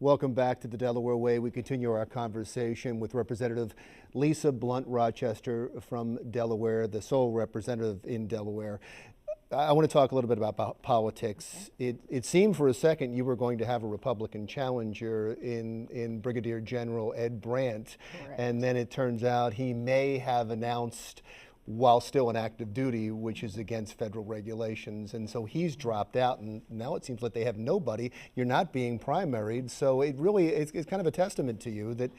Welcome back to the Delaware Way. We continue our conversation with Representative Lisa Blunt Rochester from Delaware, the sole representative in Delaware. I want to talk a little bit about politics. Okay. It seemed for a second you were going to have a Republican challenger in Brigadier General Ed Brandt. Correct. And then it turns out he may have announced, while still in active duty, which is against federal regulations. And so he's dropped out, and now it seems like they have nobody. You're not being primaried, so it really it's kind of a testament to you that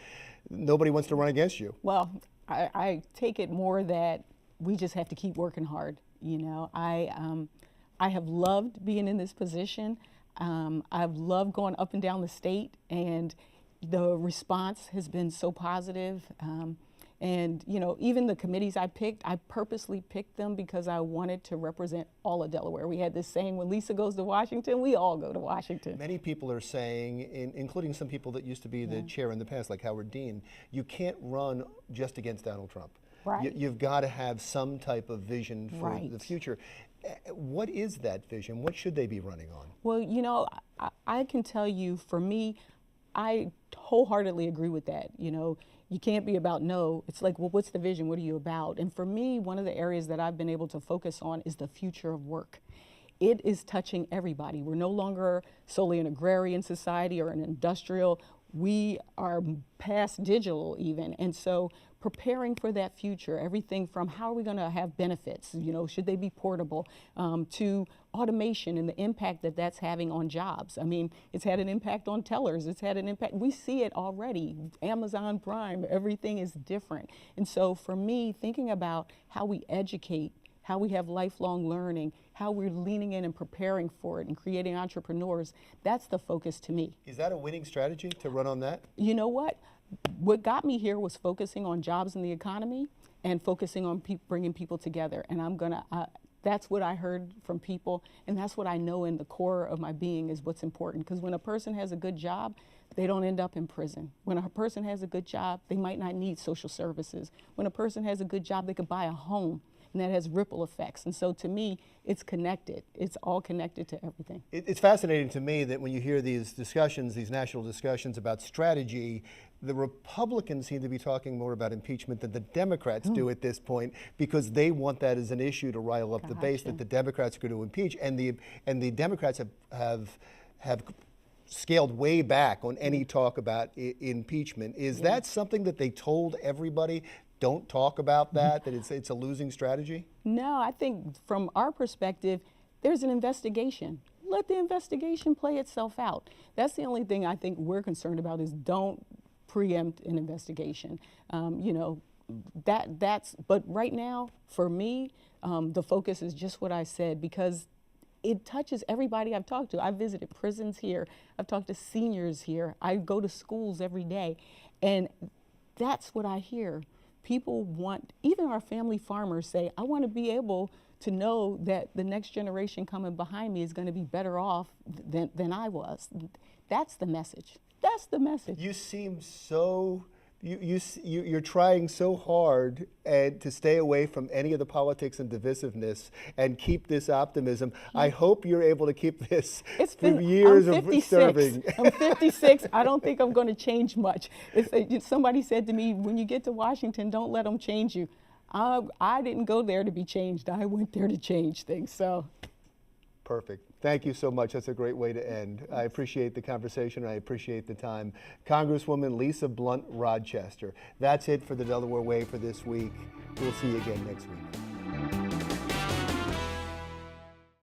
nobody wants to run against you. Well, I take it more that we just have to keep working hard. You know, I have loved being in this position. I've loved going up and down the state, and the response has been so positive. And, you know, even the committees I picked, I purposely picked them because I wanted to represent all of Delaware. We had this saying, when Lisa goes to Washington, we all go to Washington. Many people are saying, including some people that used to be the chair in the past, like Howard Dean, you can't run just against Donald Trump. Right. You've got to have some type of vision for Right. the future. What is that vision? What should they be running on? Well, you know, I can tell you, for me, I wholeheartedly agree with that. You know, you can't be about no. It's like, well, what's the vision? What are you about? And for me, one of the areas that I've been able to focus on is the future of work. It is touching everybody. We're no longer solely an agrarian society or an industrial. We are past digital even. And so preparing for that future, everything from how are we going to have benefits, you know, should they be portable, to automation and the impact that that's having on jobs. I mean, it's had an impact on tellers. It's had an impact. We see it already. Amazon Prime, everything is different. And so for me, thinking about how we educate, how we have lifelong learning, how we're leaning in and preparing for it and creating entrepreneurs, that's the focus to me. Is that a winning strategy to run on that? You know what? What got me here was focusing on jobs in the economy and focusing on bringing people together. And I'm gonna, that's what I heard from people, and that's what I know in the core of my being is what's important. Because when a person has a good job, they don't end up in prison. When a person has a good job, they might not need social services. When a person has a good job, they could buy a home. And that has ripple effects. And so to me, it's connected. It's all connected to everything. It's fascinating to me that when you hear these discussions, these national discussions about strategy, the Republicans seem to be talking more about impeachment than the Democrats do at this point, because they want that as an issue to rile up the base that the Democrats are going to impeach. And the Democrats have scaled way back on any talk about impeachment. Is that something that they told everybody? Don't talk about that it's a losing strategy? No, I think from our perspective, there's an investigation. Let the investigation play itself out. That's the only thing I think we're concerned about, is don't preempt an investigation. You know, but right now, for me, the focus is just what I said, because it touches everybody I've talked to. I've visited prisons here. I've talked to seniors here. I go to schools every day. And that's what I hear. People want, even our family farmers say, I want to be able to know that the next generation coming behind me is going to be better off than I was. That's the message. That's the message. You seem so, you're trying so hard to stay away from any of the politics and divisiveness and keep this optimism. I hope you're able to keep this through years of serving. I'm 56. I don't think I'm going to change much. Somebody said to me, when you get to Washington, don't let them change you. I didn't go there to be changed. I went there to change things. So. Perfect. Thank you so much. That's a great way to end. I appreciate the conversation. I appreciate the time. Congresswoman Lisa Blunt Rochester. That's it for the Delaware Way for this week. We'll see you again next week.